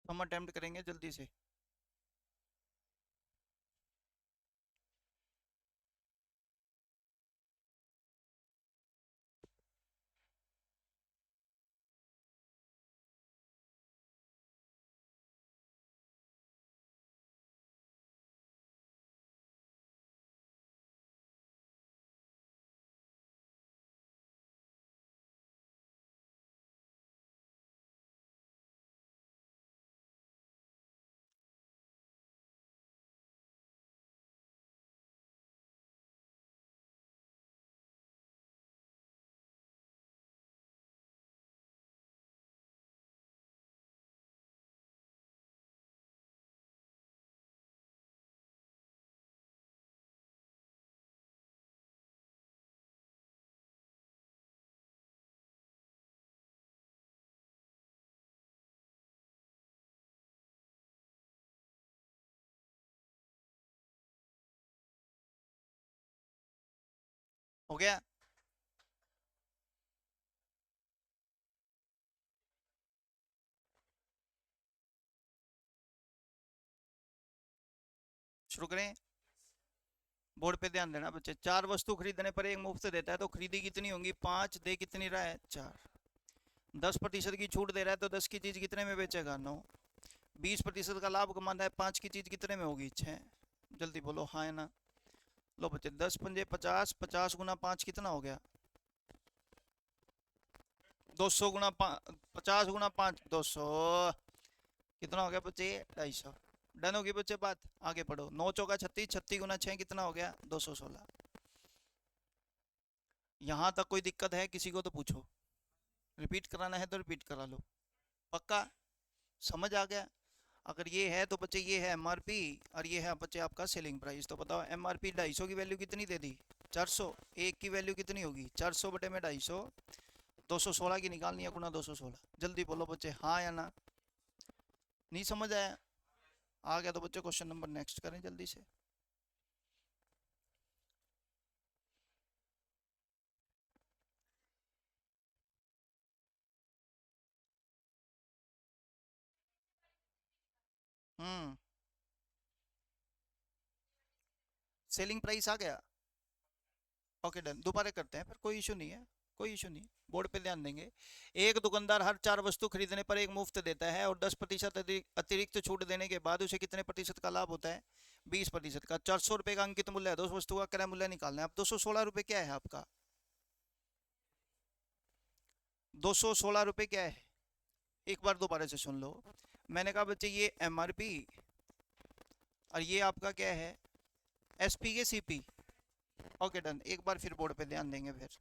हम अटेम्प्ट करेंगे जल्दी से। हो गया। शुरू करें। बोर्ड पे ध्यान देना बच्चे। चार वस्तु खरीदने पर एक मुफ्त देता है तो खरीदी कितनी होंगी? पांच। दे कितनी रहा है? चार। 10% की छूट दे रहा है तो 10 की चीज कितने में बेचेगा? 9। 20% का लाभ कमाता है, 5 की चीज कितने में होगी? 6। जल्दी बोलो हाँ या ना। लो बच्चे, 10 पंजे 50, 50 गुना 5 कितना हो गया? 50 गुना 5 200। कितना हो गया बच्चे? 250। डन होगी बच्चे बात। आगे पढ़ो। 9 चौका 36, 36 गुना 6 कितना हो गया? 216। यहाँ तक कोई दिक्कत है किसी को तो पूछो। रिपीट कराना है तो रिपीट करा लो। पक्का? समझ आ गया? अगर ये है तो बच्चे ये है एमआरपी और ये है बच्चे आपका सेलिंग प्राइस। तो बताओ एमआरपी 250 की वैल्यू कितनी दे दी? 400। एक की वैल्यू कितनी होगी? 400 बटे में 250। 216 की निकालनी है गुना 216। जल्दी बोलो बच्चे हाँ या ना। नहीं समझ आया? आ गया तो बच्चे क्वेश्चन नंबर नेक्स्ट करें जल्दी से। हम्म। सेलिंग प्राइस आ गया। Okay done. दोबारा करते हैं फिर, कोई इशू नहीं है। कोई इशू नहीं। बोर्ड पे ध्यान देंगे। एक दुकानदार हर चार वस्तु खरीदने पर एक मुफ्त देता है और 10% अतिरिक्त छूट देने के बाद उसे कितने प्रतिशत का लाभ होता है? 20% का। 400 रुपए का अंकित मूल्य है, दो वस्तु का क्रय मूल्य निकालना है। अब 216 रुपए क्या है आपका? 216 रुपए क्या है? एक बार दोबारा से सुन लो। मैंने कहा बच्चे ये एमआरपी और ये आपका क्या है? एसपी के सीपी। Okay done. एक बार फिर बोर्ड पे ध्यान देंगे फिर।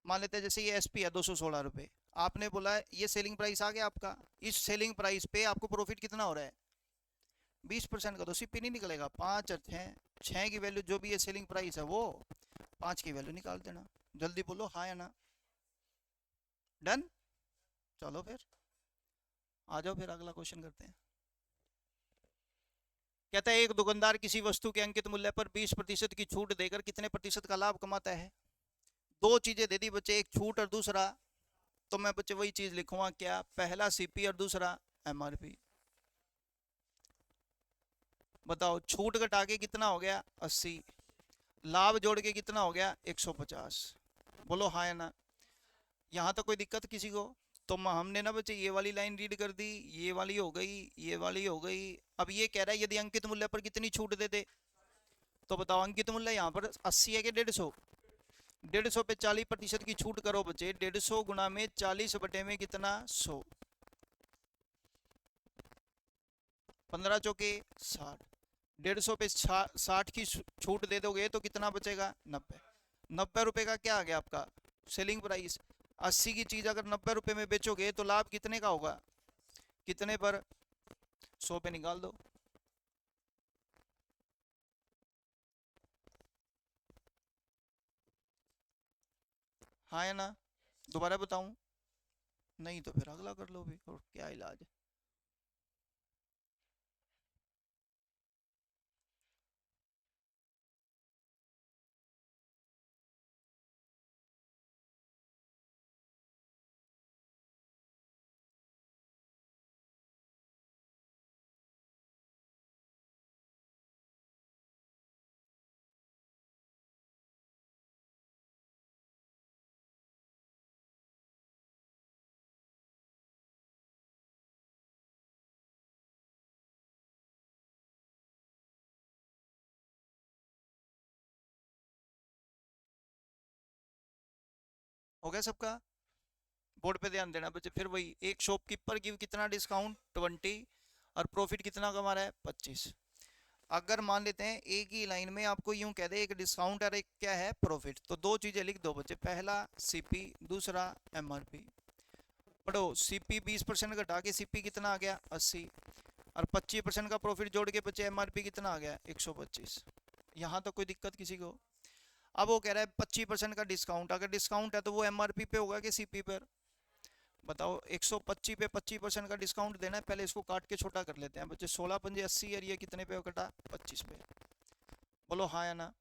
मान लेते हैं जैसे ये एसपी है 216 रुपये। आपने बोला है ये सेलिंग प्राइस आ गया आपका। इस सेलिंग प्राइस पे आपको प्रॉफिट कितना हो रहा है? 20% का। तो सीपी नहीं निकलेगा। 5 और 6, 6 की वैल्यू जो भी है सेलिंग प्राइस है वो 5 की वैल्यू निकाल देना। जल्दी बोलो हाँ या ना। डन। चलो फिर आ जाओ फिर अगला क्वेश्चन करते हैं। कहता है एक दुकानदार किसी वस्तु के अंकित मूल्य पर 20% की छूट देकर कितने प्रतिशत का लाभ कमाता है? दो चीजें दे दी बच्चे, एक छूट और दूसरा। तो मैं बच्चे वही चीज लिखूंगा, क्या? पहला सीपी और दूसरा एमआरपी। बताओ छूट घटा के कितना हो गया? 80। लाभ जोड़ के कितना हो गया? 150। बोलो हाँ या ना। यहाँ तो कोई दिक्कत किसी को? तो हमने ना बच्चे ये वाली लाइन रीड कर दी, ये वाली हो गई, ये वाली हो गई। अब ये कह रहा है यदि अंकित मूल्य पर कितनी छूट दे दे। तो बताओ अंकित मूल्य यहाँ पर 80 है कि 150? 150 पे 40% की छूट करो बच्चे। 150 गुना में 40 बटे में कितना? 100। 15 चौके 60। 150 पे 60 की छूट दे दोगे तो कितना बचेगा? 90। 90 रुपए का क्या आ गया आपका? Selling price. 80 की चीज अगर 90 रुपए में बेचोगे तो लाभ कितने का होगा? कितने पर? 100 पे निकाल दो। हाँ या ना? दोबारा बताऊं? नहीं तो फिर अगला कर लो भी, और क्या इलाज है। हो गया सबका? बोर्ड पे ध्यान देना बच्चे। फिर वही, एक शॉपकीपर गिव कितना डिस्काउंट 20 और प्रॉफिट कितना कमा रहा है 25। अगर मान लेते हैं एक ही लाइन में आपको यूं कह दे एक डिस्काउंट और एक क्या है प्रॉफिट, तो दो चीजें लिख दो बच्चे, पहला सीपी दूसरा एमआरपी। पढ़ो, सीपी 20% घटा के सीपी कितना आ गया 80 और 25% का प्रॉफिट जोड़ के बच्चे एमआरपी कितना आ गया 125। यहाँ तो कोई दिक्कत किसी को? अब वो कह रहा है 25% का डिस्काउंट, अगर डिस्काउंट है तो वो एमआरपी पे होगा कि सीपी पर? बताओ, 125 पे 25% का डिस्काउंट देना है, पहले इसको काट के छोटा कर लेते हैं बच्चे। 16 पंजे 80 और ये कितने पे कटा 25 पे। बोलो हाँ या ना?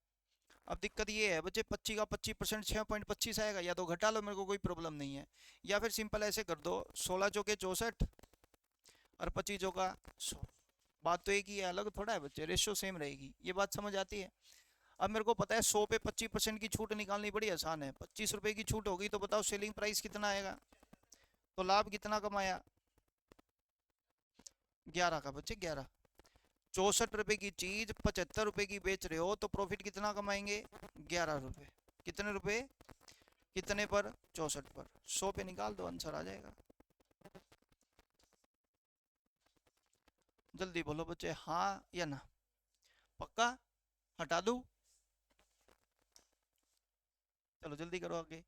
अब दिक्कत ये है बच्चे, 25 का 25% 6.25 आएगा, या तो घटा लो, मेरे को कोई प्रॉब्लम नहीं है, या फिर सिंपल ऐसे कर दो 16 चौके 64 और 25 चौका 100। बात तो एक ही है, अलग थोड़ा है बच्चे, रेशियो सेम रहेगी। ये बात समझ आती है? अब मेरे को पता है 100 पे 25% की छूट निकालनी बड़ी आसान है। 25 रुपए की छूट होगी तो बताओ सेलिंग प्राइस कितना आएगा, तो लाभ कितना कमाया 11 का बच्चे 11। 64 रुपए की चीज 75 रुपए की बेच रहे हो तो प्रॉफिट कितना कमाएंगे 11 रुपए। कितने रुपए? कितने पर? 64 पर। 100 पे निकाल दो, आंसर आ जाएगा। जल्दी बोलो बच्चे, हाँ या ना? पक्का? हटा दूं? चलो जल्दी करो आगे।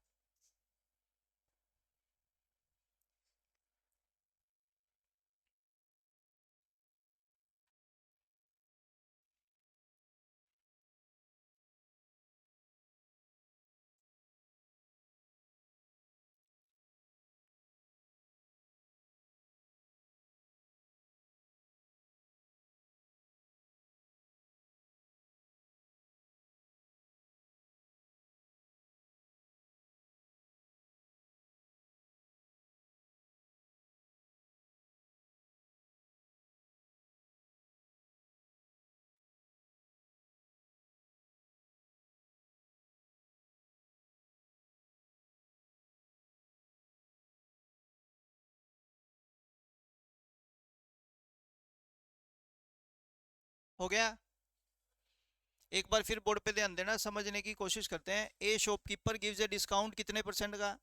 हो गया? एक बार फिर बोर्ड पे ध्यान देना, समझने की कोशिश करते हैं। ए शॉपकीपर गिव्स ए डिस्काउंट कितने परसेंट का,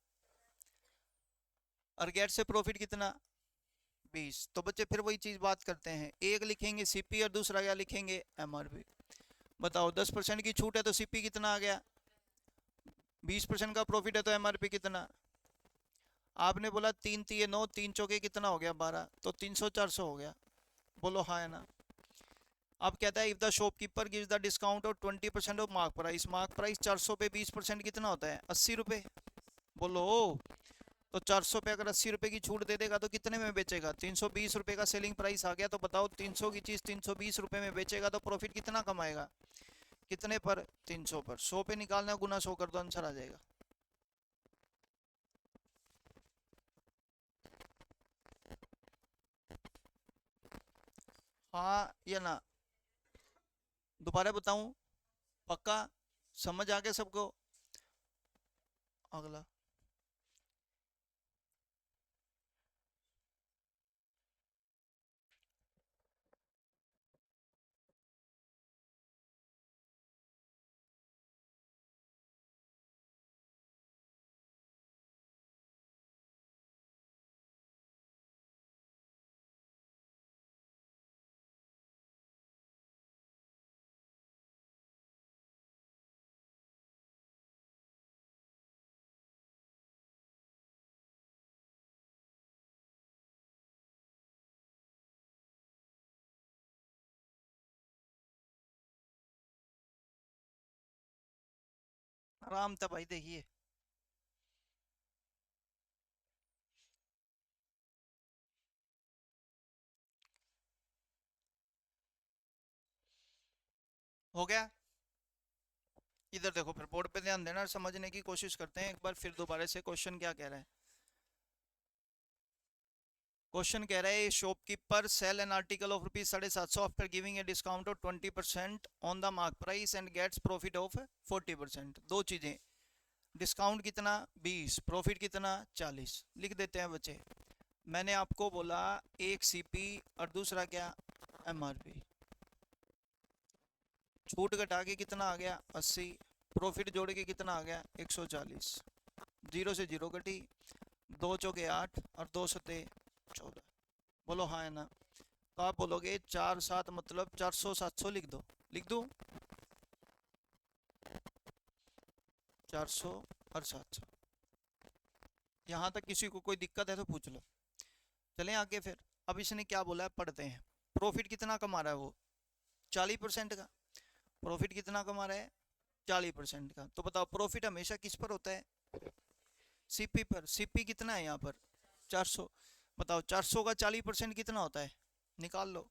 और गेट से प्रॉफिट कितना 20। तो बच्चे फिर वही चीज बात करते हैं, एक लिखेंगे सीपी और दूसरा क्या लिखेंगे एमआरपी। बताओ 10% की छूट है तो सीपी कितना आ गया, 20% का प्रॉफिट है तो एमआरपी कितना? आपने बोला 3 तिये 9, 3 चौके कितना हो गया 12, तो 300 400 हो गया। बोलो हाँ या ना? अब कहता है if the shopkeeper gives the discount of 20% of mark price, mark price 400 पे 20% कितना होता है 80 रुपए। बोलो, तो 400 पे अगर 80 रुपए की छूट दे देगा तो कितने में बेचेगा 320 रुपए का सेलिंग प्राइस आ गया। तो बताओ 300 की चीज 320 रुपए में बेचेगा तो प्रॉफिट कितना कमाएगा, कितने पर 300 पर। 100 पे निकालना, गुना 100 कर दो, आंसर आ जाएगा। हाँ या ना? दोबारा बताऊं? पक्का? समझ आ गया सबको? अगला। आराम था भाई, देखिए। हो गया? इधर देखो, फिर बोर्ड पे ध्यान देना और समझने की कोशिश करते हैं एक बार फिर दोबारा से। क्वेश्चन क्या कह रहा है? क्वेश्चन कह रहा है shopkeeper sell an article of ₹750 after giving a discount of 20% on the mark price and gets profit of 40%। दो चीजें, डिस्काउंट कितना 20, प्रॉफिट कितना 40। लिख देते हैं बच्चे। मैंने आपको बोला एक सीपी और दूसरा क्या एमआरपी। छूट घटा के कितना आ गया 80, प्रॉफिट जोड़ के कितना आ गया 140। जीरो से जीरो कटी, 2 चौके 8 और 2 सते 14। बोलो हाँ है ना। तो आप बोलोगे 4 7 मतलब 400 700 लिख दो। लिख दूँ? 400 और 700। यहाँ तक किसी को कोई दिक्कत है तो पूछ लो। चलें आगे फिर। अब इसने क्या बोला है पढ़ते हैं। प्रॉफिट कितना कमा रहा है वो? 40% का। प्रॉफिट कितना कमा रहा है? 40% का। तो बताओ प्रॉफिट हमेशा किस पर होता है? सीपी पर। सीपी कितना है यहाँ पर? 400। बताओ 400 का 40% कितना होता है? निकाल लो।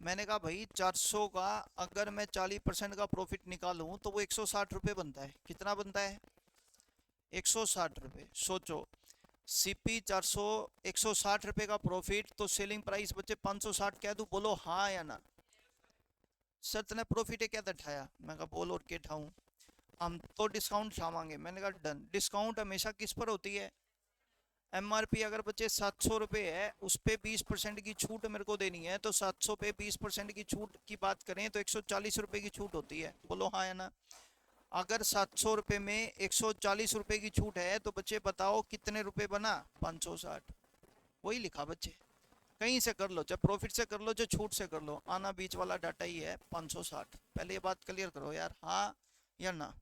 मैंने कहा भाई 400 का अगर मैं 40% का प्रॉफिट निकालूं तो वो 160 रुपये बनता है। कितना बनता है? 160 रुपये। सोचो सीपी 400, 160 रुपये का प्रॉफिट, तो सेलिंग प्राइस बचे 560। कह दूं? बोलो हाँ या ना। सर तने प्रॉफिट है क्या उठाया? मैं कहा बोल और के ठाऊं। हम तो डिस्काउंट छावांगे। मैंने कहा डन। डिस्काउंट हमेशा किस पर होती है? एमआरपी अगर बच्चे 700 रुपये है, उस पे 20% की छूट मेरे को देनी है, तो 700 पे 20% की छूट की बात करें तो 140 रुपये की छूट होती है। बोलो हाँ या ना। अगर 700 रुपये में 140 रुपये की छूट है तो बच्चे बताओ कितने रुपए बना? 560। वही लिखा बच्चे। कहीं से कर लो, चाहे प्रॉफिट से कर लो चाहे छूट से कर लो, आना बीच वाला डाटा ही है 560। पहले ये बात क्लियर करो यार, हाँ या ना।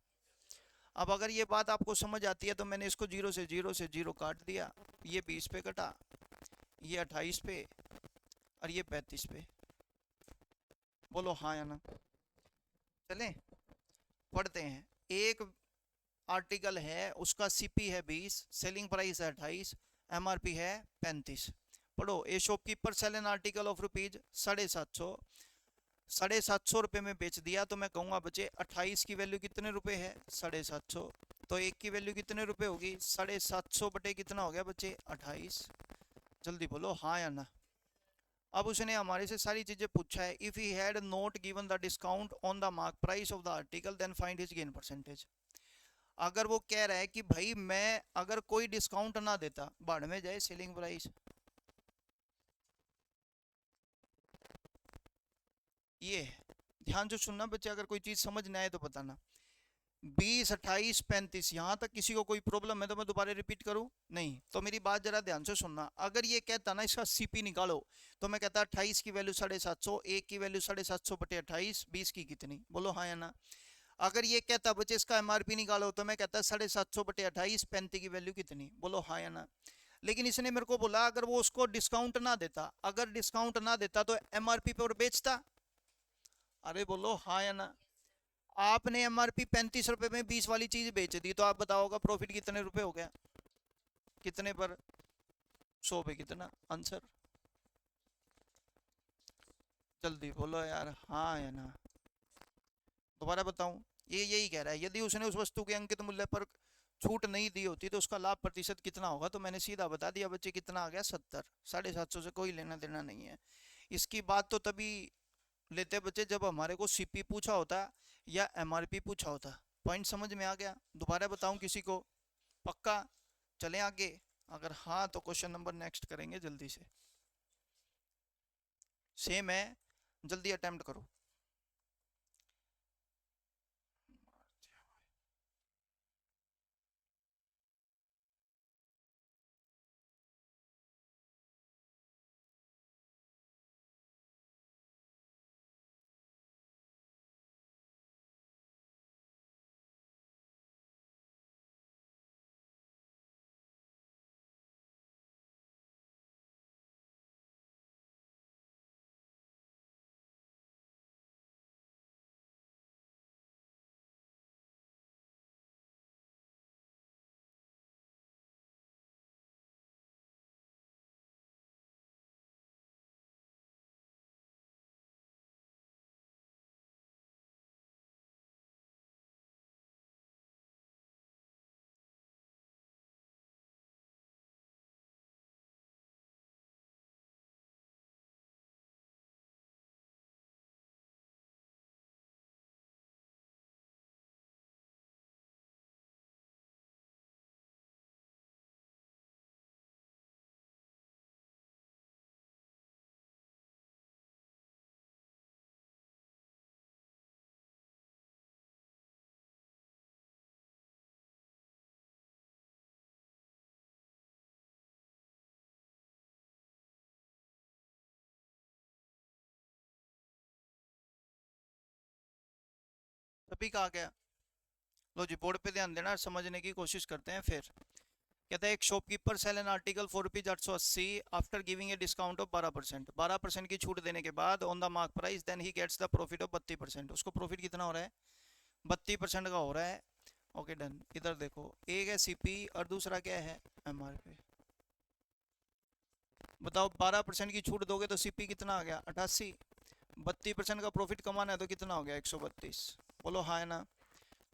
अब अगर ये बात आपको समझ आती है तो मैंने इसको जीरो काट दिया। ये 20 पे कटा, ये 28 पे और ये 35 पे। बोलो हाँ या ना। चलें पढ़ते हैं। एक आर्टिकल है, उसका सीपी है 20, सेलिंग प्राइस है 28, एमआरपी है 35। पढ़ो। A shopkeeper sell an article of rupees 750। 750 रुपये में बेच दिया तो मैं कहूँगा बच्चे 28 की वैल्यू कितने रुपए है? 750। तो एक की वैल्यू कितने रुपए होगी? 750 बटे कितना हो गया बच्चे? 28। जल्दी बोलो हाँ या ना। अब उसने हमारे से सारी चीजें पूछा है। If he had not given the discount on the mark price of the article then find his gain percentage. अगर वो कह रहा है कि भाई मैं अगर कोई डिस्काउंट ना देता, बाढ़ में जाए सेलिंग प्राइस। ये है। ध्यान से सुनना बच्चे, अगर कोई चीज समझ ना आए तो बताना। 20 28 35 यहाँ तक किसी को कोई प्रॉब्लम है तो मैं दोबारा रिपीट करूँ? नहीं। तो मेरी बात जरा ध्यान से सुनना। अगर ये कहता ना इसका सीपी निकालो, तो मैं कहता 28 की वैल्यू 750, एक की वैल्यू 750 बटे 28, 20 की कितनी? बोलो हाँ या ना। अगर ये कहता बच्चे इसका एमआरपी निकालो, तो मैं कहता 750 बटे 28, 35 की वैल्यू कितनी? बोलो हाँ या ना। लेकिन इसने मेरे को बोला अगर वो उसको डिस्काउंट ना देता, अगर डिस्काउंट ना देता तो एमआरपी पे और बेचता। अरे बोलो हाँ या ना। आपने एमआरपी 35 रुपए में 20 वाली चीज बेच दी, तो आप बताओगा प्रॉफिट कितने रुपए हो गया? कितने पर? 100 पे कितना? आंसर जल्दी बोलो यार, हाँ या ना। दोबारा बताऊं? ये यही कह रहा है यदि उसने उस वस्तु के अंकित मूल्य पर छूट नहीं दी होती तो उसका लाभ प्रतिशत कितना होगा। तो मैंने सीधा बता दिया बच्चे, कितना आ गया? 70। 750 से कोई लेना देना नहीं है। इसकी बात तो तभी लेते बच्चे जब हमारे को सीपी पूछा होता या एमआरपी पूछा होता। पॉइंट समझ में आ गया? दोबारा बताऊं किसी को? पक्का? चलें आगे। अगर हाँ तो क्वेश्चन नंबर नेक्स्ट करेंगे जल्दी से। सेम है, जल्दी अटेम्प्ट करो। टॉपिक आ गया। लो जी, बोर्ड पे ध्यान देना, समझने की कोशिश करते हैं। फिर कहता है एक shopkeeper sell an article for ₹880 after giving a discount of 12%। 12% की छूट देने के बाद on the mark price, then he gets the profit of 32%। उसको प्रॉफिट कितना हो रहा है? 32% का हो रहा है। Okay done. इधर देखो, एक है सीपी और दूसरा क्या है? एमआरपी। बताओ 12% की छूट दोगे तो सीपी कितना आ गया? 88। 32% का प्रॉफिट कमाना है तो कितना हो गया? 132। बोलो हाँ है ना?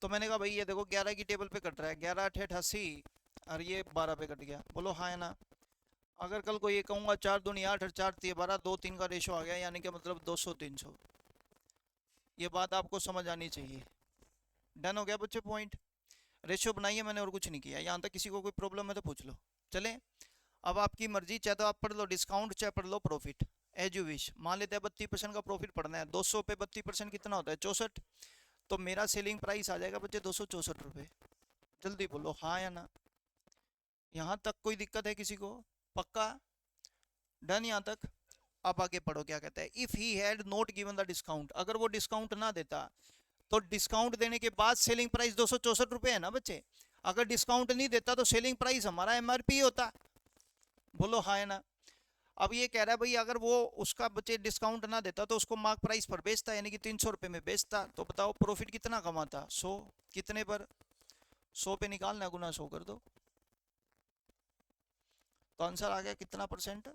तो मैंने कहा भाई ये देखो 11 की टेबल पे कट रहा है, 11 8 88 और ये 12 पे कट गया। बोलो हाँ है ना? अगर कल को ये कहूँगा 4 दूनी 8 और 4 3 12, 2 3 का रेशो आ गया, यानी कि मतलब 200 300। ये बात आपको समझ आनी चाहिए। डन हो गया बच्चे? पॉइंट रेशो बनाइए मैंने, और कुछ नहीं किया। यहाँ तक किसी को कोई प्रॉब्लम है तो पूछ लो। चले, अब आपकी मर्जी, चाहे तो आप पढ़ लो डिस्काउंट, चाहे पढ़ लो प्रॉफिट, एज यू विश। मान लेते हैं 32% का प्रॉफिट पढ़ना है। 200 पे 32% कितना होता है? 64। तो मेरा सेलिंग प्राइस आ जाएगा बच्चे 264 रुपये। जल्दी बोलो हाँ या ना? यहाँ तक कोई दिक्कत है किसी को? पक्का? डन यहाँ तक? अब आगे पढ़ो क्या कहता है। If he had not given the discount, अगर वो डिस्काउंट ना देता तो डिस्काउंट देने के बाद सेलिंग प्राइस 264 रुपये है ना बच्चे। अगर डिस्काउंट नहीं देता तो सेलिंग प्राइस हमारा एमआरपी होता। बोलो हाँ है ना? अब ये कह रहा है भाई अगर वो उसका बच्चे डिस्काउंट ना देता तो उसको मार्क प्राइस पर बेचता, यानी कि 300 रुपये में बेचता। तो बताओ प्रॉफिट कितना कमाता? 100। कितने पर? 100 पे निकालना, गुना 100 कर दो। तो आंसर आ गया कितना परसेंट?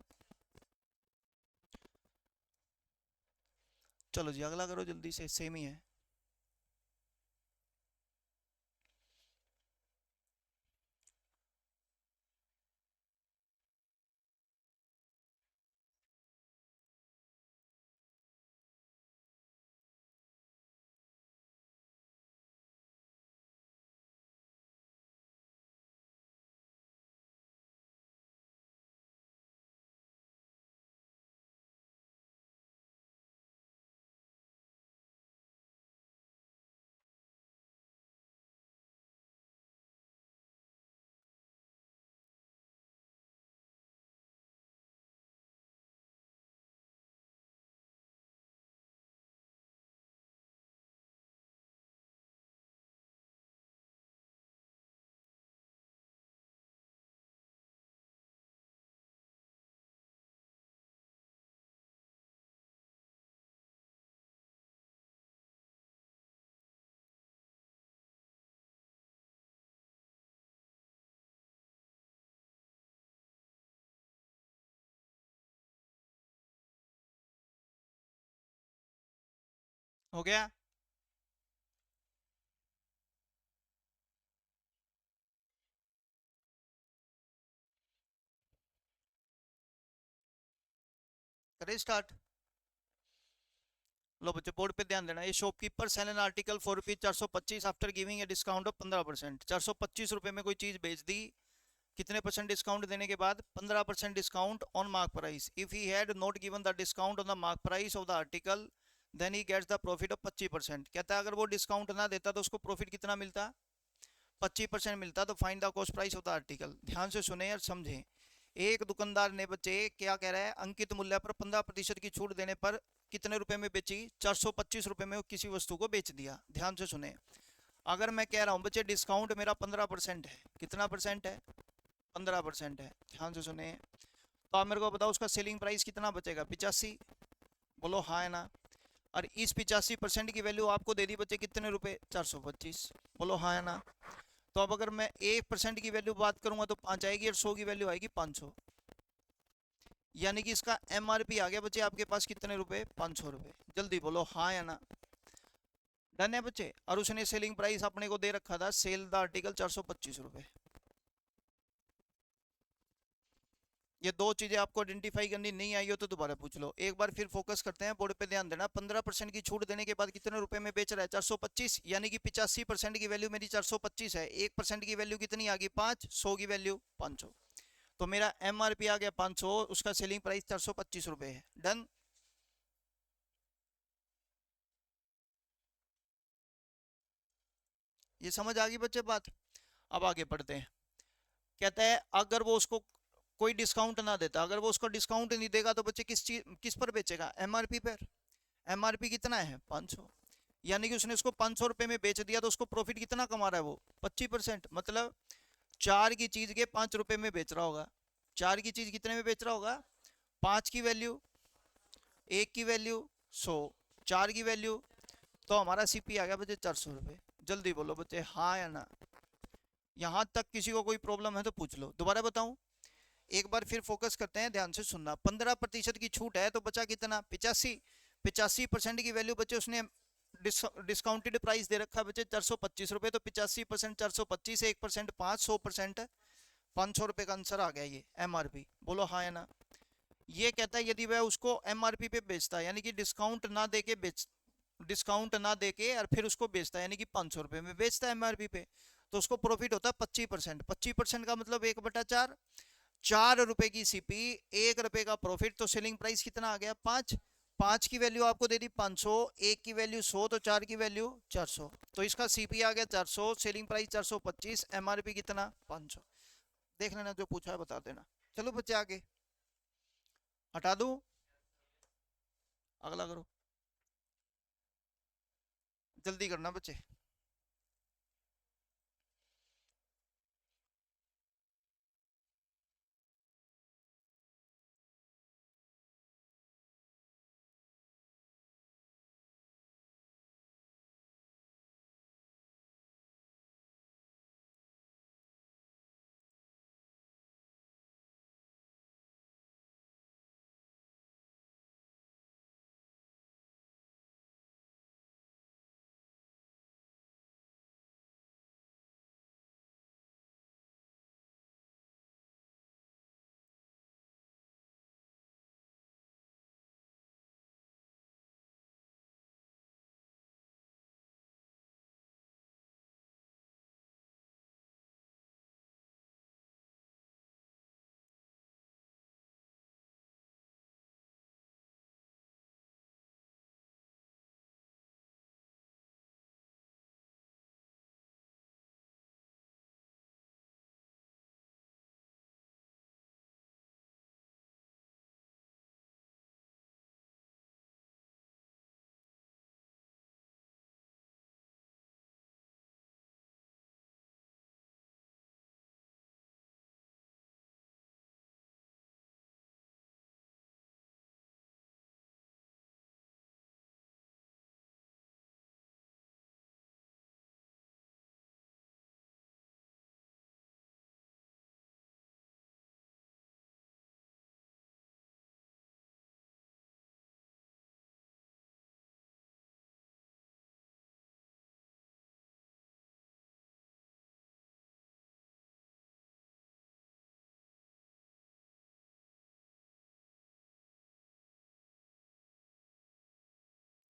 चलो जी अगला करो जल्दी से, सेम ही है। हो गया? करें स्टार्ट? लो बच्चे बोर्ड पे ध्यान देना। ये shopkeeper sell an article for ₹425 after giving a discount of 15%। 425 रुपये में कोई चीज बेच दी, कितने परसेंट डिस्काउंट देने के बाद? 15% discount on mark price. If he had not given the discount on the mark price of the article, then he gets the profit of 25%। कहता है अगर वो डिस्काउंट ना देता तो उसको प्रॉफिट कितना मिलता? 25% मिलता। तो find the cost price of the article. ध्यान से सुने और समझें। एक दुकानदार ने बच्चे क्या कह रहा है, अंकित मूल्य पर 15% की छूट देने पर कितने रुपए में बेची? 425 रुपए में किसी वस्तु को बेच दिया। ध्यान से सुने। अगर मैं कह रहा हूं बच्चे डिस्काउंट मेरा 15% है, कितना परसेंट है? 15% है। ध्यान से सुने। तो आप मेरे को बताओ उसका सेलिंग प्राइस कितना बचेगा? 85। बोलो हाँ है ना? और इस 85% की वैल्यू आपको दे दी बच्चे कितने रुपए? 425। बोलो हाँ है ना? तो अब अगर मैं 1% की वैल्यू बात करूंगा तो 5 आएगी, और 100 की वैल्यू आएगी 500। यानी कि इसका एमआरपी आ गया बच्चे आपके पास कितने रुपए? 500 रुपए। जल्दी बोलो हाँ या ना? डन है बच्चे? और उसने सेलिंग प्राइस अपने को दे रखा था, सेल द आर्टिकल 425 रुपए। ये दो चीजें आपको आइडेंटिफाई करनी नहीं आई हो तो दोबारा पूछ लो। एक बार फिर फोकस करते हैं, बोर्ड पे ध्यान देना। 15% की छूट देने के बाद कितने रुपए में बेच रहा है? 425। यानी कि 85% की वैल्यू मेरी 425 है। 1% की वैल्यू कितनी आ गई? 5। 100 की वैल्यू 500। तो मेरा एमआरपी आ गया 500, उसका सेलिंग प्राइस 425 रुपए है। डन? ये समझ आ गई बच्चे बात? अब आगे पढ़ते हैं। कहता है अगर वो उसको कोई डिस्काउंट ना देता, अगर वो उसको डिस्काउंट नहीं देगा तो बच्चे किस चीज किस पर बेचेगा? एमआरपी पर। एमआरपी कितना है? 500। यानी कि उसने उसको 500 रुपये में बेच दिया, तो उसको प्रॉफिट कितना कमा रहा है वो? 25%। मतलब 4 की चीज के 5 रुपये में बेच रहा होगा। 4 की चीज कितने में बेच रहा होगा? 5 की वैल्यू, 1 की वैल्यू 100, 4 की वैल्यू, तो हमारा सीपी आ गया बच्चे 400 रुपये। जल्दी बोलो बच्चे हाँ या ना। यहाँ तक किसी को कोई प्रॉब्लम है तो पूछ लो। दोबारा बताऊं, एक बार फिर फोकस करते हैं, ध्यान से सुनना। 15% की छूट है तो बचा कितना? 85। 85% की वैल्यू बच्चे उसने डिस्काउंटेड प्राइस दे रखा है बच्चे 425 रुपये, तो 85% 425, 1% 5, 100% 500 रुपये का आंसर आ गया ये एमआरपी। बोलो हाँ या ना। ये कहता है यदि वह उसको एमआरपी पे बेचता है, यानी कि डिस्काउंट ना देके और फिर उसको बेचता है, यानी कि 500 रुपये में बेचता है एमआरपी पे, तो उसको प्रॉफिट होता है 25%। 25% का मतलब 1/4। 4 रुपए की सीपी, 1 रुपए का प्रॉफिट, तो सेलिंग प्राइस कितना आ गया? 5। 5 की वैल्यू आपको दे दी 500, 1 की वैल्यू 100, तो 4 की वैल्यू 400, तो इसका सीपी आ गया 400, सेलिंग प्राइस 425, एमआरपी कितना? 500। देख लेना, जो पूछा है बता देना। चलो बच्चे आगे हटा दूं, अगला करो, जल्दी करना बच्चे।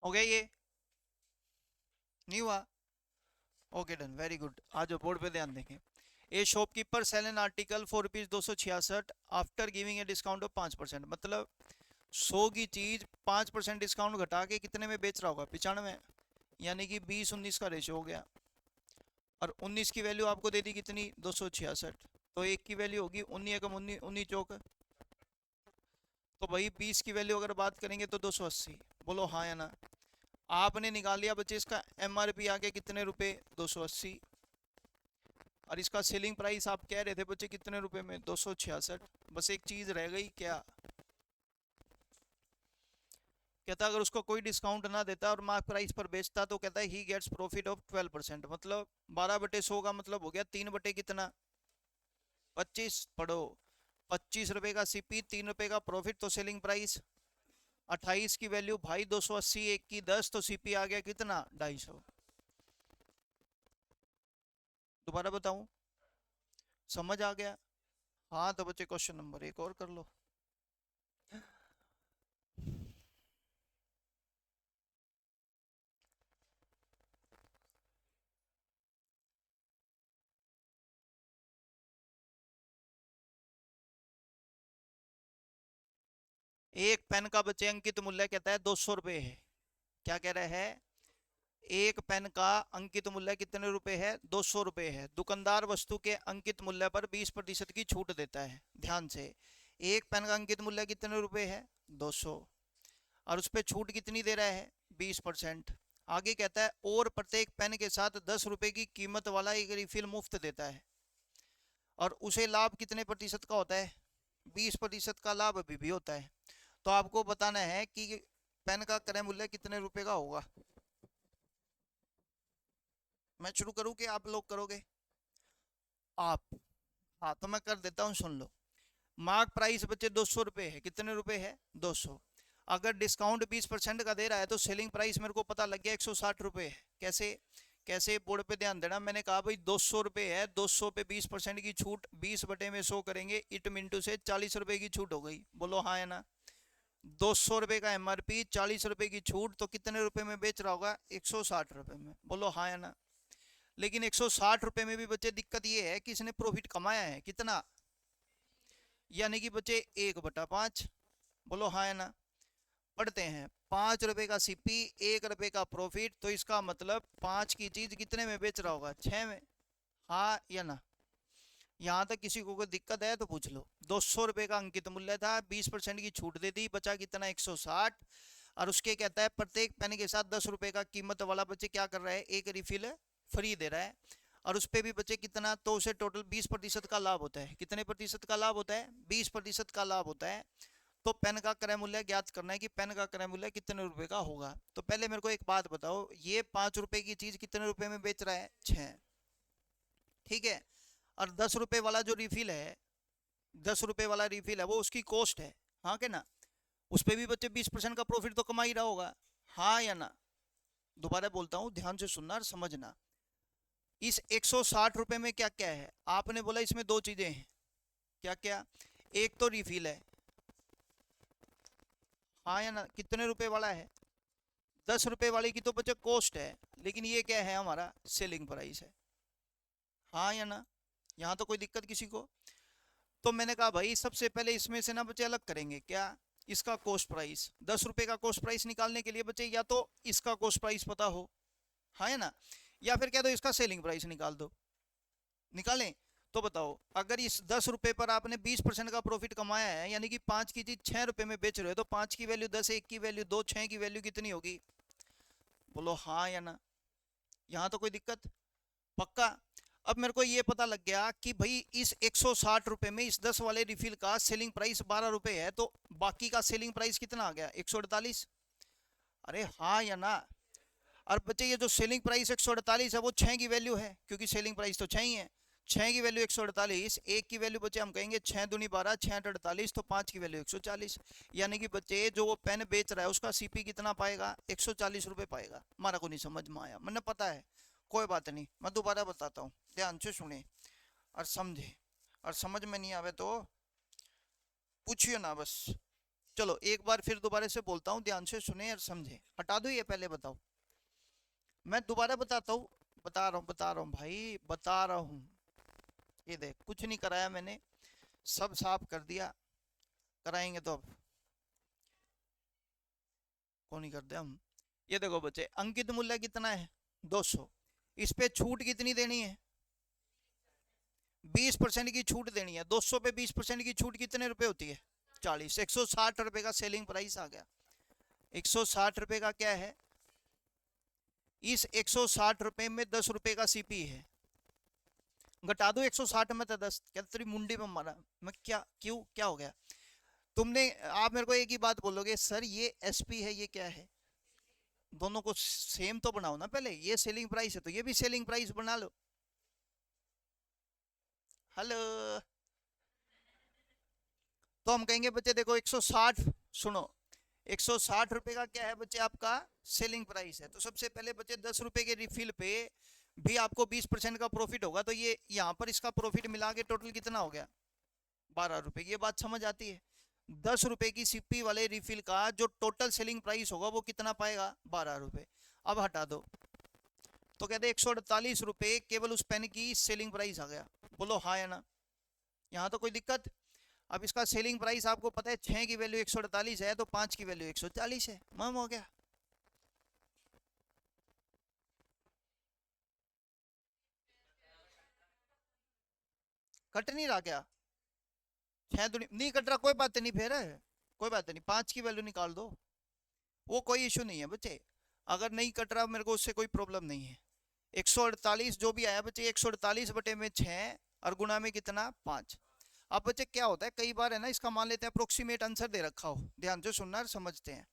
हो गया ये? नहीं हुआ? Okay done, very good. आज बोर्ड पे ध्यान देंगे। A shopkeeper sell an article for rupees 266 after giving a discount of 5%। मतलब 100 की चीज 5% डिस्काउंट घटा के कितने में बेच रहा होगा? 95, यानी कि 20-19 का रेशो हो गया। और 19 की वैल्यू आपको दे दी कितनी? 266, तो एक की वैल्यू होगी 19 एकम 19, 19 चौक, तो भाई 20 की वैल्यू अगर बात करेंगे तो 280। बोलो हाँ या ना। आपने निकाल लिया बच्चे इसका एमआरपी आ गया कितने रुपए? 280। और इसका सेलिंग प्राइस आप कह रहे थे बच्चे कितने रुपए में? 266। बस एक चीज रह गई क्या? कहता अगर उसको कोई डिस्काउंट ना देता और मार्क प्राइस पर बेचता तो कहता है ही गेट्स प्रॉफिट ऑफ 12%। मतलब 12/100 का मतलब हो गया 3 बटे कितना? 25। पढ़ो, 25 रुपए का सीपी, 3 रुपए का प्रॉफिट, तो सेलिंग प्राइस 28 की वैल्यू भाई 280, 1 की 10, तो सीपी आ गया कितना? 250। दोबारा बताऊं, समझ आ गया? हाँ तो बच्चे क्वेश्चन नंबर 1 और कर लो। एक पेन का बच्चे अंकित मूल्य कहता है 200 रुपए है। क्या कह रहा है? एक पेन का अंकित मूल्य कितने रुपए है? 200 रुपए है। दुकानदार वस्तु के अंकित मूल्य पर 20% की छूट देता है। ध्यान से, एक पेन का अंकित मूल्य कितने रुपए है? 200, और उस पर छूट कितनी दे रहा है? 20%। आगे कहता है और प्रत्येक पेन के साथ 10 रुपए की कीमत वाला एक रिफिल मुफ्त देता है, और उसे लाभ कितने प्रतिशत का होता है? 20% का लाभ अभी भी होता है। तो आपको बताना है कि पेन का क्रय मूल्य कितने रुपए का होगा। मैं शुरू करूं कि आप लोग करोगे? आप। हाँ तो मैं कर देता हूँ, सुन लो। मार्क प्राइस बच्चे 200 रुपये है। कितने रुपए है? 200। अगर डिस्काउंट 20% का दे रहा है तो सेलिंग प्राइस मेरे को पता लग गया 160 रुपये है। कैसे? कैसे? बोर्ड पे ध्यान देना। मैंने कहा भाई 200 रुपये है, 200 पे 20% की छूट, 20 बटे में 100 करेंगे, इट मिनटू से 40 रुपये की छूट हो गई। बोलो हाँ या ना? 200 रुपये का एमआरपी, 40 रुपये की छूट, तो कितने रुपए में बेच रहा होगा? 160 रुपये में। बोलो हाँ या ना? लेकिन 160 रुपये में भी बच्चे दिक्कत ये है कि इसने प्रॉफिट कमाया है कितना? यानी कि बच्चे 1/5। बोलो हाँ या ना? पढ़ते हैं। 5 रुपए का सीपी, 1 रुपए का प्रॉफिट, तो इसका मतलब 5 की चीज कितने में बेच रहा होगा? 6 में। हाँ या ना? यहाँ तक किसी को कोई दिक्कत है तो पूछ लो। 200 रुपए का अंकित मूल्य था, 20% की छूट दे दी, बचा कितना? 160। और उसके कहता है प्रत्येक पेन के साथ 10 रुपए का कीमत वाला बच्चे क्या कर रहा है? एक रिफिल फ्री दे रहा है, और उस पर भी बच्चे कितना? तो उसे टोटल 20% का लाभ होता है। कितने प्रतिशत का लाभ होता है? 20% का लाभ होता है। तो पेन का क्रय मूल्य ज्ञात करना है कि पेन का क्रय मूल्य कितने रुपए का होगा। तो पहले मेरे को एक बात बताओ, ये 5 रुपए की चीज कितने रुपए में बेच रहा है? 6। ठीक है। और 10 रुपए वाला जो रिफिल है, 10 रुपए वाला रिफिल है, वो उसकी कॉस्ट है। हाँ के ना? उस पर भी बच्चे 20% का प्रॉफिट तो कमा ही रहा होगा। हाँ या ना? दोबारा बोलता हूँ, ध्यान से सुनना और समझना। इस 160 रुपए में क्या क्या है? आपने बोला इसमें दो चीजें हैं। क्या क्या? एक तो रिफिल है। हाँ या ना? कितने रुपए वाला है? 10 रुपए वाले की तो बच्चे कॉस्ट है, लेकिन ये क्या है? हमारा सेलिंग प्राइस है। हाँ या ना? यहाँ तो कोई दिक्कत किसी को? तो मैंने कहा भाई सबसे पहले इसमें से ना बच्चे अलग करेंगे क्या? इसका कॉस्ट प्राइस। 10 रुपए का कॉस्ट प्राइस निकालने के लिए बच्चे या तो इसका कॉस्ट प्राइस पता हो, हाँ है ना, या फिर कह दो इसका सेलिंग प्राइस निकाल दो। निकालें? तो बताओ, अगर इस 10 रुपए पर आपने 20% का प्रॉफिट कमाया है, यानी कि 5 की चीज 6 रुपए में बेच रहे हो, तो 5 की वैल्यू 10, 1 की वैल्यू 2, 6 की वैल्यू कितनी होगी? बोलो हाँ या ना? यहाँ तो कोई दिक्कत? पक्का? अब मेरे को ये पता लग गया कि भाई इस 160 रुपए में इस 10 वाले रिफिल का सेलिंग प्राइस 12 रुपए है, तो बाकी का सेलिंग प्राइस कितना आ गया? 148। अरे हाँ या ना? और बच्चे ये जो सेलिंग प्राइस 148 है वो 6 की वैल्यू है, क्योंकि सेलिंग प्राइस तो 6 ही है। 6 की वैल्यू 148, 1 की वैल्यू बच्चे हम कहेंगे 6 दूनी 12, 6 8 48, तो 5 की वैल्यू 140। यानी कि बच्चे जो वो पेन बेच रहा है उसका सीपी कितना पाएगा? 140 रुपये पाएगा। हमारा को नहीं समझ में आया, मैंने पता है, कोई बात नहीं, मैं दोबारा बताता हूँ, ध्यान से सुने और समझे। और समझ में नहीं आवे तो पूछिए ना बस। चलो एक बार फिर दोबारा से बोलता हूँ, ध्यान से सुने और समझे। हटा दो ये, पहले बताओ। मैं दोबारा बताता हूँ, बता रहा हूँ भाई, बता रहा हूँ। ये देख, कुछ नहीं कराया मैंने, सब साफ कर दिया। कराएंगे तो अब कौन नहीं करते हम। ये देखो बच्चे, अंकित मूल्य कितना है? 200। इस पे छूट कितनी देनी है? 20% की छूट देनी है। 200 पे 20% की छूट कितने रुपए होती है? 40। 160 रुपए का सेलिंग प्राइस आ गया। 160 रुपए का क्या है? इस 160 रुपए में 10 रुपए का सीपी है। घटा दो 160 में तो 10, क्या तेरी मुंडी में मारा मैं क्या? क्यों, क्या हो गया? तुमने, आप मेरे को एक ही बात बोलोगे, सर ये एसपी है, ये क्या है? दोनों को सेम तो बनाओ ना पहले। ये सेलिंग प्राइस है तो ये भी सेलिंग प्राइस बना लो। हेलो। तो हम कहेंगे बच्चे देखो 160, सुनो, 160 रुपए का क्या है बच्चे आपका? सेलिंग प्राइस है। तो सबसे पहले बच्चे 10 रुपए के रिफिल पे भी आपको 20% का प्रॉफिट होगा, तो ये यहाँ पर इसका प्रॉफिट मिला के टोटल कितना हो गया? 12 रुपए। ये बात समझ आती है? 10 रुपए की सीपी वाले रिफिल का जो टोटल सेलिंग प्राइस होगा वो कितना पाएगा? 12 रुपए। अब हटा दो, तो कहते 148 रुपए केवल उस पेन की सेलिंग प्राइस आ गया। बोलो हाँ या ना? यहाँ तो कोई दिक्कत? अब इसका सेलिंग प्राइस आपको पता है, 6 की वैल्यू 148 है, तो 5 की वैल्यू 140 है। मम हो गया। कट नहीं रहा क्या? 6 दूनी नहीं कट रहा, कोई बात नहीं, फिर कोई बात नहीं, 5 की वैल्यू निकाल दो, वो कोई इशू नहीं है बच्चे। अगर नहीं कट रहा मेरे को उससे कोई प्रॉब्लम नहीं है। 148 जो भी आया बच्चे, 148 बटे में 6 और गुना में कितना 5। अब बच्चे क्या होता है, कई बार है ना, इसका मान लेते हैं अप्रोक्सीमेट आंसर दे रखा हो, ध्यान से सुनना और समझते हैं।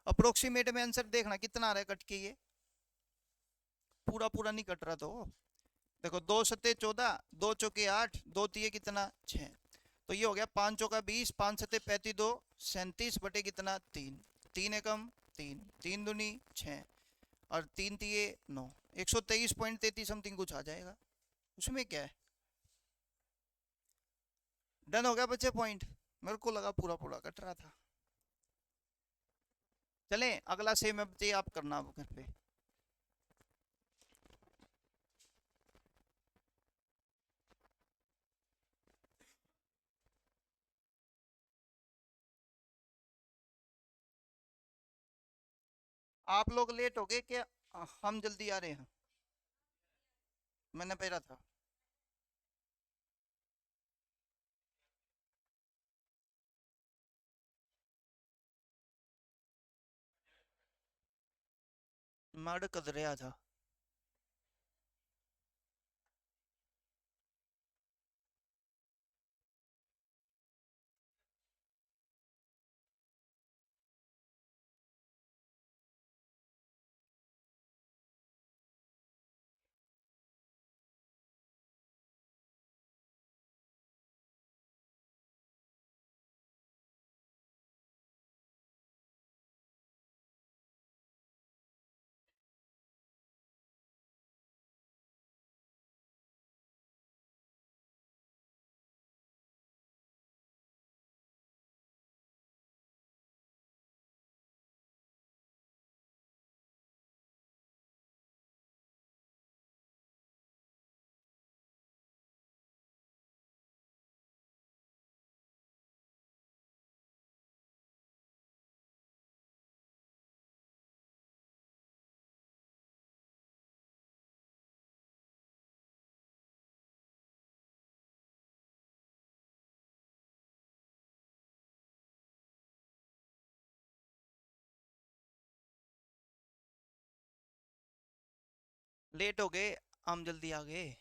अप्रोक्सीमेट में आंसर देखना कितना आ रहा है कट के, ये पूरा पूरा नहीं कट रहा तो देखो, 2 सत्ते 14, 2 चौके 8, 2 तिये कितना 6, तो ये हो गया 5 चौका 20, 5 सत्ते 35, 2 37 बटे कितना 3, 3 एकम 3, 3 दूनी 6 और 3 तिये 9, 123.33 समथिंग कुछ आ जाएगा। उसमें क्या है, डन हो गया बच्चे पॉइंट। मेरे को लगा पूरा पूरा कट रहा था। चलें अगला सेम अब बच्चे आप करना अब घर पे। आप लोग लेट हो गए क्या, हम जल्दी आ रहे हैं? मैंने पहला था। मर्ड कदरिया था। लेट हो गए, हम जल्दी आ गए।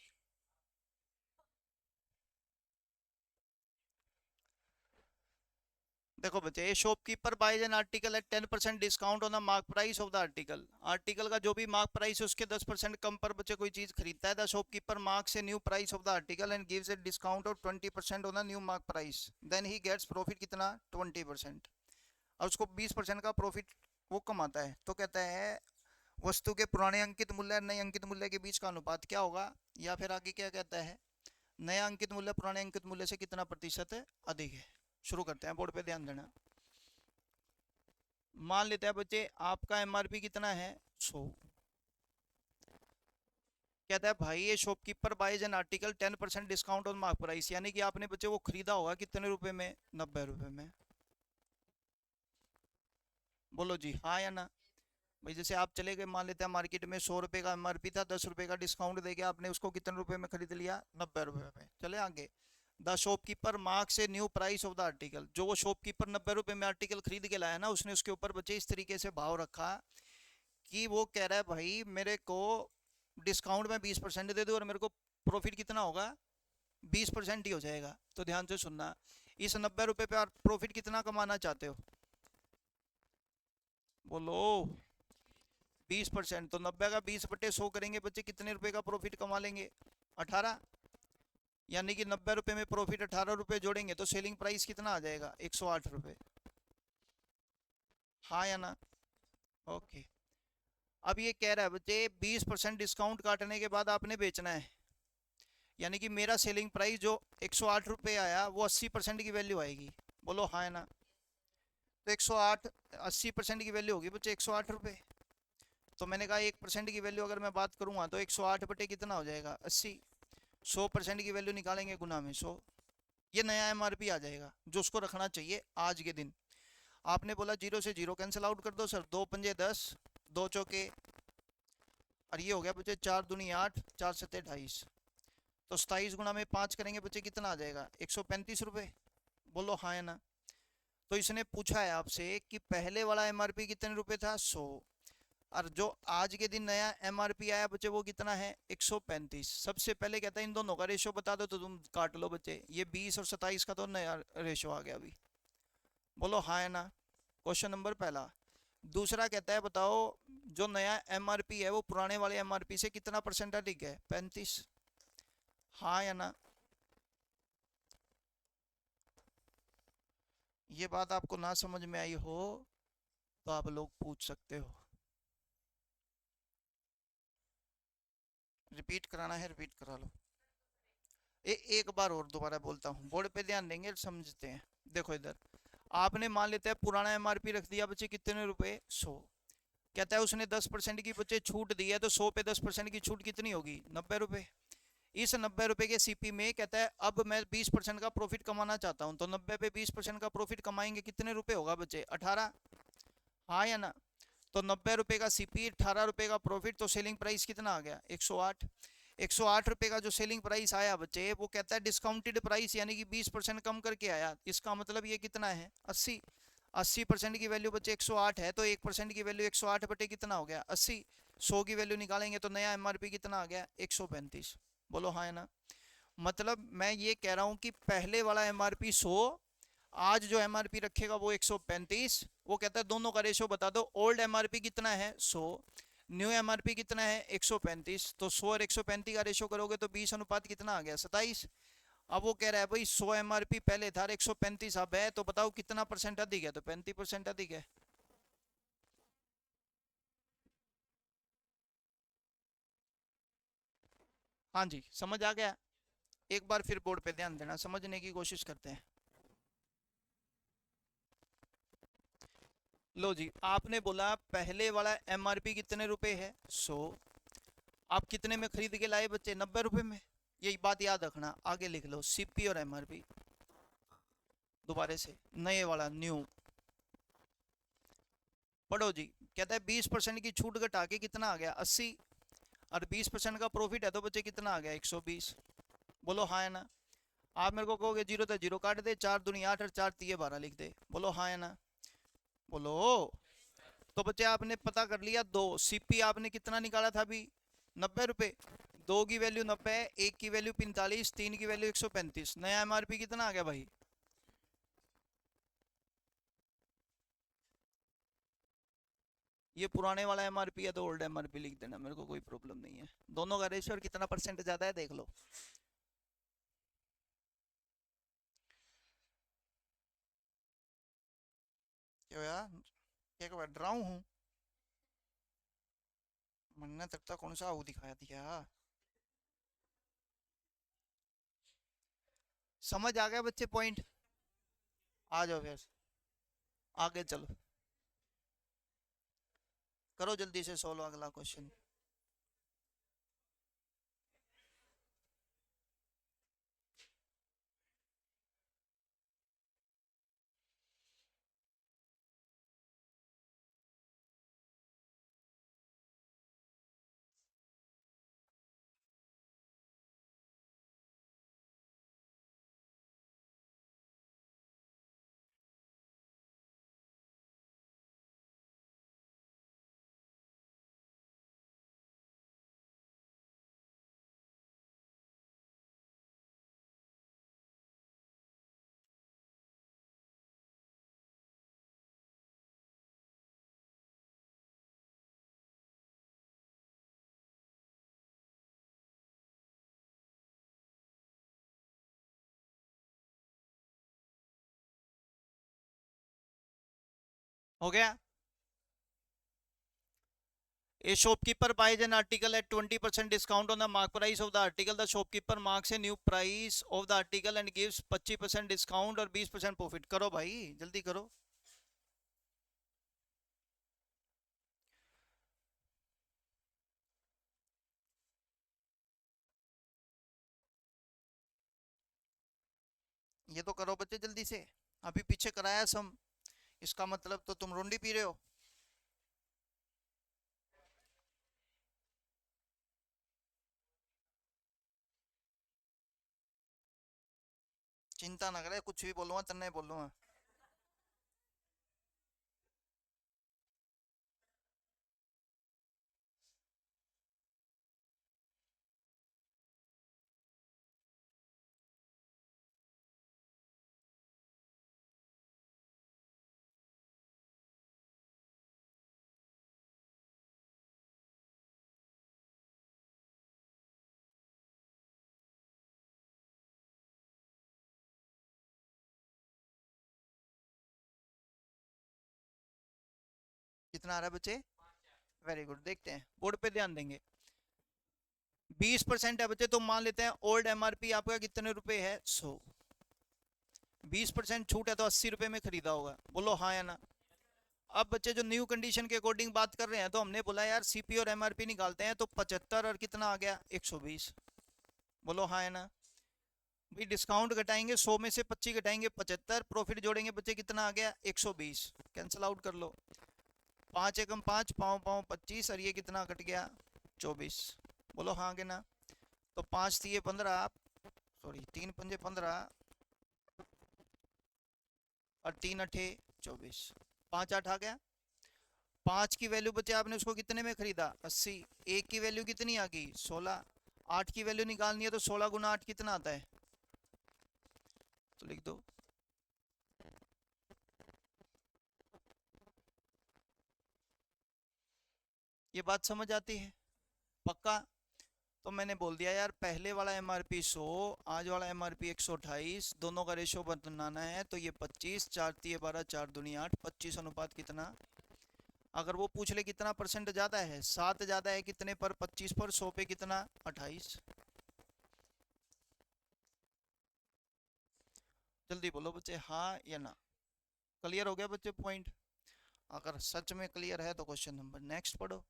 देखो बच्चे, shopkeeper buys an article at 10% discount on the mark price of the article. Article का जो भी मार्क प्राइस है उसके 10% कम पर बच्चे कोई चीज खरीदता है। The shopkeeper marks a new price of the article and gives a discount of 20% on the new mark price, then he gets profit कितना 20%, और उसको 20% का प्रॉफिट वो कमाता है। तो कहता है वस्तु के पुराने अंकित मूल्य और नए अंकित मूल्य के बीच का अनुपात क्या होगा, या फिर आगे क्या कहता है, नया अंकित मूल्य पुराने अंकित मूल्य से कितना प्रतिशत अधिक है। शुरू करते हैं, बोर्ड पे ध्यान देना। मान लेते हैं बच्चे आपका एमआरपी कितना है 100। कहता है भाई ये shopkeeper buys an article 10% discount on mark price, यानी कि आपने बच्चे वो खरीदा होगा कितने रुपए में, 90 रुपए में। बोलो जी हाँ या ना। भाई जैसे आप चले गए, मान लेते हैं मार्केट में 100 रुपए का एमआरपी था, 10 रुपए का डिस्काउंट देके आपने उसको कितने रुपए में खरीद लिया, 90 रुपए में। चले आगे। The shopkeeper marks a new price of the article, जो वो शॉपकीपर 90 रुपए में आर्टिकल खरीद के लाया ना, उसने उसके ऊपर बच्चे इस तरीके से भाव रखा कि वो कह रहा है भाई मेरे को डिस्काउंट में 20% दे दो और मेरे को प्रॉफिट कितना होगा, 20% ही हो जाएगा। तो ध्यान से सुनना, इस 90 रुपए पे आप प्रॉफिट कितना कमाना चाहते हो, बोलो 20%। तो 90 का 20/100 करेंगे बच्चे, कितने रुपए का प्रॉफिट कमा लेंगे, 18। यानी कि 90 रुपए में प्रॉफिट 18 रुपए जोड़ेंगे तो सेलिंग प्राइस कितना आ जाएगा, 108 रुपए। हाँ या ना। ओके। अब ये कह रहा है बच्चे 20% डिस्काउंट काटने के बाद आपने बेचना है, यानी कि मेरा सेलिंग प्राइस जो 108 रुपये आया वो 80% की वैल्यू आएगी। बोलो हाँ या ना। तो 108, 80% की वैल्यू होगी बच्चे 108 रुपये। तो मैंने कहा 1% की वैल्यू अगर मैं बात करूँगा तो 108 बटे कितना हो जाएगा 80। 100% की वैल्यू निकालेंगे गुना में 100, ये नया एमआरपी आ जाएगा जो उसको रखना चाहिए आज के दिन। आपने बोला 0 से 0 कैंसिल आउट कर दो सर, 2 पंजे 10, 2 चौके, और ये हो गया बच्चे 4 दूनी 8, 4 सत्ते 28। तो 27 गुना में 5 करेंगे बच्चे कितना आ जाएगा, 135 रुपये। बोलो हाँ या ना। तो इसने पूछा है आपसे कि पहले वाला एमआरपी कितने रुपए था 100, और जो आज के दिन नया एमआरपी आया बच्चे वो कितना है 135। सबसे पहले कहता है इन दोनों का रेशो बता दो, तो तुम काट लो बच्चे, ये 20 और 27 का तो नया रेशो आ गया अभी। बोलो हाँ है ना। क्वेश्चन नंबर पहला। दूसरा कहता है बताओ जो नया एमआरपी है वो पुराने वाले एमआरपी से कितना परसेंट अधिक है, 35। हाँ या ना। ये बात आपको ना समझ में आई हो तो आप लोग पूछ सकते हो। रिपीट कराना है रिपीट करा लो। एक बार और दोबारा बोलता हूँ, बोर्ड पे ध्यान देंगे समझते हैं। देखो इधर आपने मान लेते हैं पुराना एमआरपी रख दिया बच्चे कितने रुपए 100। कहता है उसने 10% की बच्चे छूट दी है, तो 100 पे 10% की छूट कितनी होगी 90 रुपए। इस 90 रुपए के सीपी में कहता है अब मैं 20% का प्रॉफिट कमाना चाहता हूँ, तो 90 पे 20% का प्रॉफिट कमाएंगे कितने रुपए होगा बच्चे 18। हाँ या ना। तो 90 रुपए का सीपी 18 रुपए का प्रॉफिट, तो सेलिंग प्राइस कितना आ गया 108। 108 रुपए का जो सेलिंग प्राइस आया बच्चे वो कहता है डिस्काउंटेड प्राइस यानी कि 20% कम करके आया, इसका मतलब ये कितना है 80। 80% की वैल्यू बच्चे 108 है, तो 1% की वैल्यू 108 बटे कितना हो गया 80। 100 की वैल्यू निकालेंगे तो नया एमआरपी कितना आ गया 135। बोलो हाँ है ना। मतलब मैं ये कह रहा हूँ कि पहले वाला एमआरपी 100, आज जो एमआरपी रखेगा वो 135। वो कहता है दोनों का रेशो बता दो, ओल्ड एमआरपी कितना है 100, न्यू एमआरपी कितना है 135। तो 100 और 135 का रेशो करोगे तो 20 अनुपात कितना आ गया 27। अब वो कह रहा है भाई 100 एमआरपी पहले था 135 अब है, तो बताओ कितना परसेंट अधिक है, तो 35% अधिक है। हाँ जी समझ आ गया। एक बार फिर बोर्ड पे ध्यान देना, समझने की कोशिश करते हैं। लो जी आपने बोला पहले वाला एमआरपी कितने रुपए है 100, आप कितने में खरीद के लाए बच्चे 90 रुपए में। यही बात याद रखना, आगे लिख लो सीपी और एमआरपी। दोबारा से नए वाला न्यू पढ़ो जी। कहता है 20% की छूट घटा के कितना आ गया 80, और 20% का प्रॉफिट है तो बच्चे कितना आ गया 120। बोलो हाँ है ना। आप मेरे को कहोगे जीरो तो जीरो काट दे, 4 दूनी 8 और 4 तिये 12 लिख दे। बोलो हाँ है ना। बोलो। तो बच्चे आपने पता कर लिया, दो सीपी आपने कितना निकाला था अभी 90 रुपए। दो की वैल्यू 90 है, एक की वैल्यू 45, तीन की वैल्यू 135, नया एमआरपी कितना आ गया भाई। ये पुराने वाला एमआरपी है तो ओल्ड एमआरपी लिख देना, मेरे को कोई प्रॉब्लम नहीं है। दोनों का रेशियो और कितना परसेंट ज्यादा है देख लो। क्या यार, क्या कह डराऊं हूँ। मैंने तक तो कौन सा वो दिखाया दिया। समझ आ गया बच्चे पॉइंट। आ जाओ फिर आगे चलो, करो जल्दी से सोल्व अगला क्वेश्चन। हो गया। A shopkeeper buys an article at 20% discount on the mark price of the article. The shopkeeper marks a new price of the article and gives 25% discount और 20% profit। करो भाई जल्दी करो। ये तो करो बच्चे जल्दी से, अभी पीछे कराया सम, इसका मतलब तो तुम रोंडी पी रहे हो। चिंता ना करे, कुछ भी बोलूंगा तन्ने बोलूंगा। कितना आ रहा है बच्चे? वेरी गुड, देखते हैं बोर्ड पे ध्यान देंगे। 20% है बच्चे, तो मान लेते हैं ओल्ड एमआरपी आपका कितने रुपए है? 100। 20% छूट है तो 80 रुपए में खरीदा होगा, बोलो हाँ या ना। अब बच्चे जो न्यू कंडीशन के अकॉर्डिंग बात कर रहे हैं, तो हमने बोला यार सीपी और एमआरपी निकालते हैं, तो 75 और कितना आ गया? 120। बोलो हाँ या ना। भाई डिस्काउंट घटाएंगे, 100 में से 25 घटाएंगे 75, प्रॉफिट जोड़ेंगे बच्चे कितना आ गया? 120। कैंसिल आउट कर लो, 5 एकम 5, पाँव पाँव 25, और ये कितना कट गया? 24। बोलो हाँ के ना। तो 5 दिए 15, सॉरी 3 पंजे 15 और 3 अठे 24, 5 8 आ गया। 5 की वैल्यू बचे आपने उसको कितने में खरीदा? 80। 1 की वैल्यू कितनी आ गई? 16। 8 की वैल्यू निकालनी है, तो 16 गुना 8 कितना आता है? तो लिख दो। ये बात समझ आती है? पक्का? तो मैंने बोल दिया यार, पहले वाला एमआरपी 100, आज वाला एमआरपी 128, दोनों का रेशो बनाना है, तो ये 25, 4 तिये 12, 4 दूनी 8, 25 अनुपात कितना? अगर वो पूछ ले कितना परसेंट ज्यादा है, 7 ज्यादा है कितने पर? 25 पर। 100 पे कितना? 28। जल्दी बोलो बच्चे, हाँ या ना। क्लियर हो गया बच्चे पॉइंट? अगर सच में क्लियर है तो क्वेश्चन नंबर नेक्स्ट पढ़ो।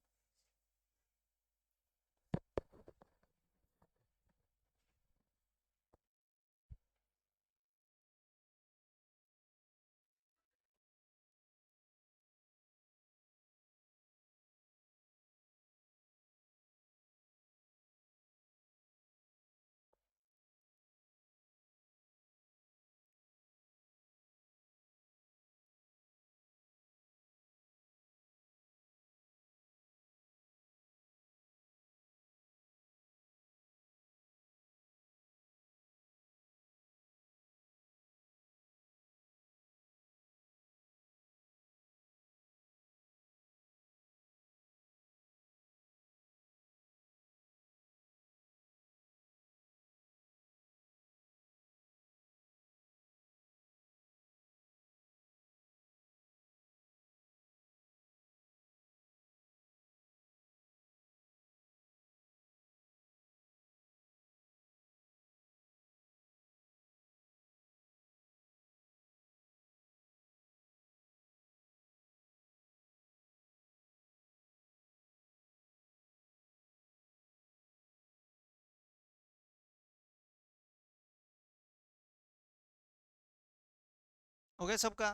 हो गया सबका?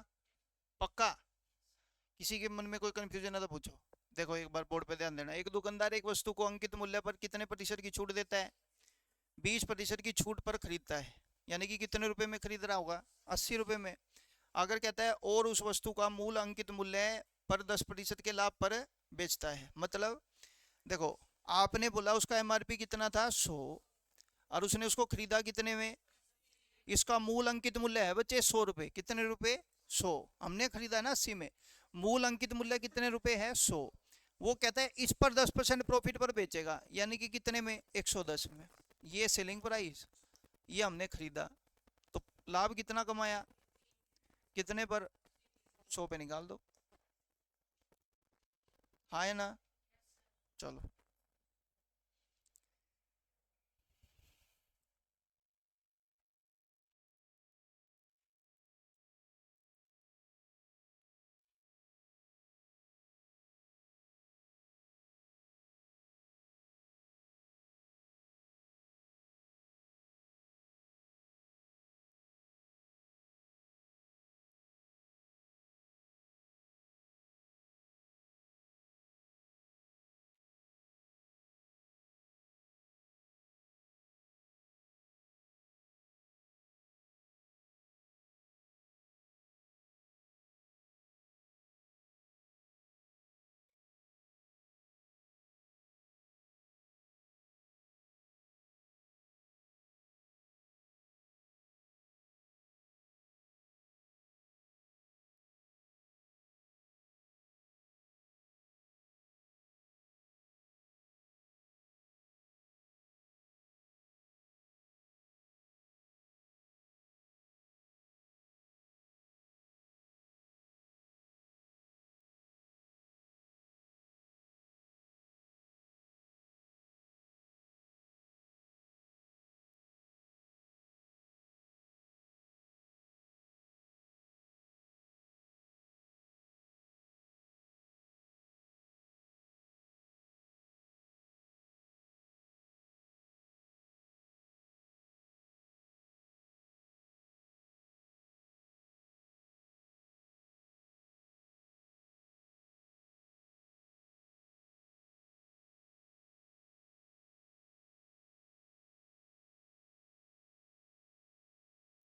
पक्का? किसी के मन में कोई कंफ्यूजन है तो पूछो। देखो एक बार बोर्ड पे ध्यान देना। एक दुकानदार एक वस्तु को अंकित मूल्य पर कितने प्रतिशत की छूट देता है? 20% की छूट पर खरीदता है, यानी कि कितने रुपए में खरीद रहा होगा? 80 रुपए में। अगर कहता है और उस वस्तु का मूल अंकित मूल्य पर 10% के लाभ पर बेचता है, मतलब देखो आपने बोला उसका एमआरपी कितना था? 100, और उसने उसको खरीदा कितने में? इसका मूल अंकित मूल्य है बच्चे 100 रुपए। कितने रुपए? 100। हमने खरीदा ना 80 में, मूल अंकित मूल्य कितने रुपए है? 100। वो कहता है इस पर 10% प्रॉफिट पर बेचेगा, यानी कि कितने में? 110 में। ये सेलिंग प्राइस, ये हमने खरीदा, तो लाभ कितना कमाया? कितने पर? 100 पे निकाल दो, हाँ है ना। चलो।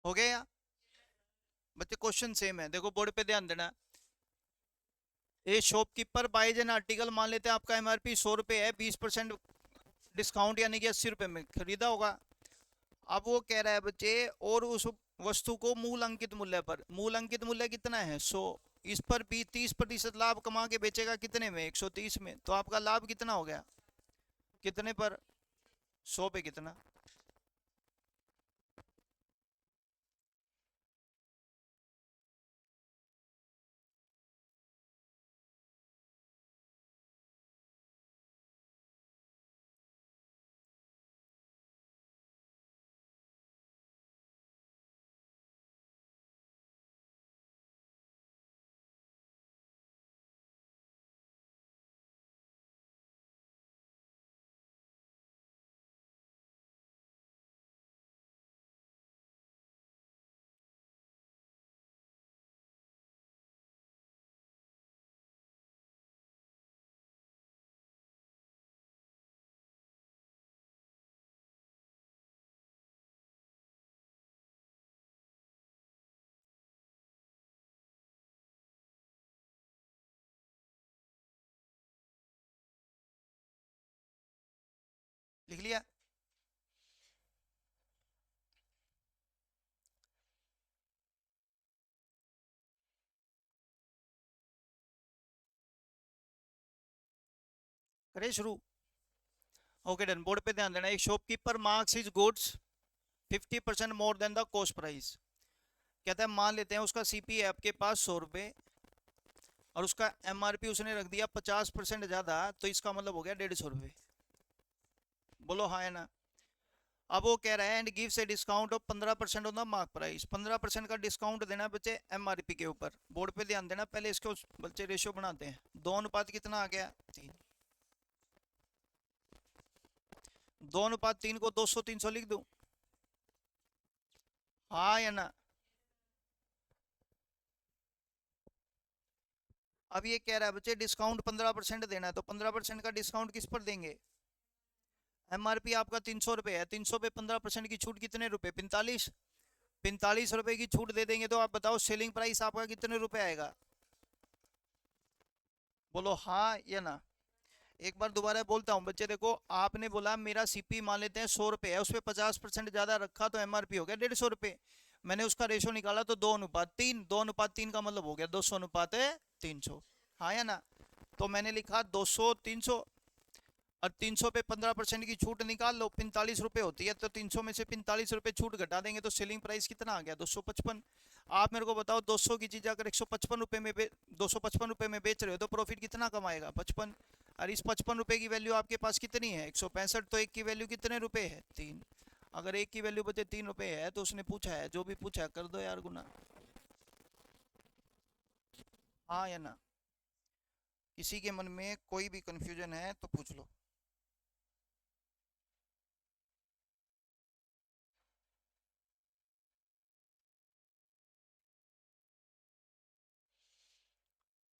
हो गया या बच्चे? क्वेश्चन सेम है, देखो बोर्ड पे ध्यान देना। A shopkeeper buys an article, मान लेते हैं आपका एमआरपी 100 रुपये है, 20% डिस्काउंट यानी कि 80 रुपये में खरीदा होगा। अब वो कह रहा है बच्चे, और उस वस्तु को मूल अंकित मूल्य पर, मूल अंकित मूल्य कितना है 100, इस पर भी 30% लाभ कमा के बेचेगा कितने में 130 में, तो आपका लाभ कितना हो गया, कितने पर 100 पे कितना। लिख लिया? करे शुरू? Okay done. बोर्ड पे ध्यान देना। एक shopkeeper marks his goods 50% more than the cost price. कहता है मान लेते हैं उसका सीपी है आपके पास 100 रुपये, और उसका एमआरपी उसने रख दिया 50% ज्यादा, तो इसका मतलब हो गया 150 रुपये। बोलो हाँ या ना। अब वो कह रहा है and gives a discount of 15% on the mark price, 15% का डिस्काउंट देना बच्चे एमआरपी के ऊपर। बोर्ड पे ध्यान देना, पहले इसको बच्चे रेशियो बनाते हैं। 2 अनुपात कितना आ गया 3, 2 अनुपात 3 को 200 300 लिख दूं, हाँ या ना। अब ये कह रहा है बच्चे डिस्काउंट 15% देना है, तो 15% का डिस्काउंट किस पर देंगे, एमआरपी आपका 300 रुपये है, 300 पे 15% की छूट कितने रुपए 45, 45 रुपए की छूट दे देंगे, तो आप बताओ सेलिंग प्राइस आपका कितने रुपए आएगा। बोलो हाँ या ना। एक बार दोबारा बोलता हूँ बच्चे, देखो आपने बोला मेरा सीपी मान लेते हैं 100 रुपये है, उस पर 50% ज्यादा रखा तो एमआरपी हो गया 150 रुपये। मैंने उसका रेशो निकाला तो 2 अनुपात 3, 2 अनुपात 3 का मतलब हो गया 200 अनुपात 300, हाँ या ना। तो मैंने लिखा 200 300, और 300 पे 15% की छूट निकाल लो, 45 रुपये होती है, तो 300 में से 45 रुपये छूट घटा देंगे तो सेलिंग प्राइस कितना आ गया 255। आप मेरे को बताओ 200 की चीज अगर 155 रुपये में 255 रुपये में बेच रहे हो तो प्रॉफिट कितना कमाएगा 55, और इस 55 रुपये की वैल्यू आपके पास कितनी है 165, तो एक की वैल्यू कितने रुपए है 3। अगर एक की वैल्यू बचे 3 रुपये है तो उसने पूछा है, जो भी पूछा है कर दो यार गुना, हाँ या ना। किसी के मन में कोई भी कंफ्यूजन है तो पूछ लो।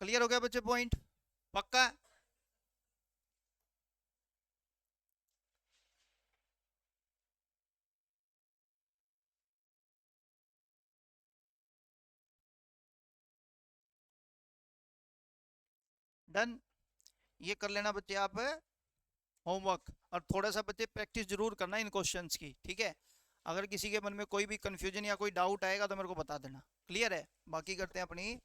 क्लियर हो गया बच्चे पॉइंट, पक्का? डन। ये कर लेना बच्चे आप होमवर्क, और थोड़ा सा बच्चे प्रैक्टिस जरूर करना इन क्वेश्चंस की, ठीक है। अगर किसी के मन में कोई भी कंफ्यूजन या कोई डाउट आएगा तो मेरे को बता देना। क्लियर है? बाकी करते हैं अपनी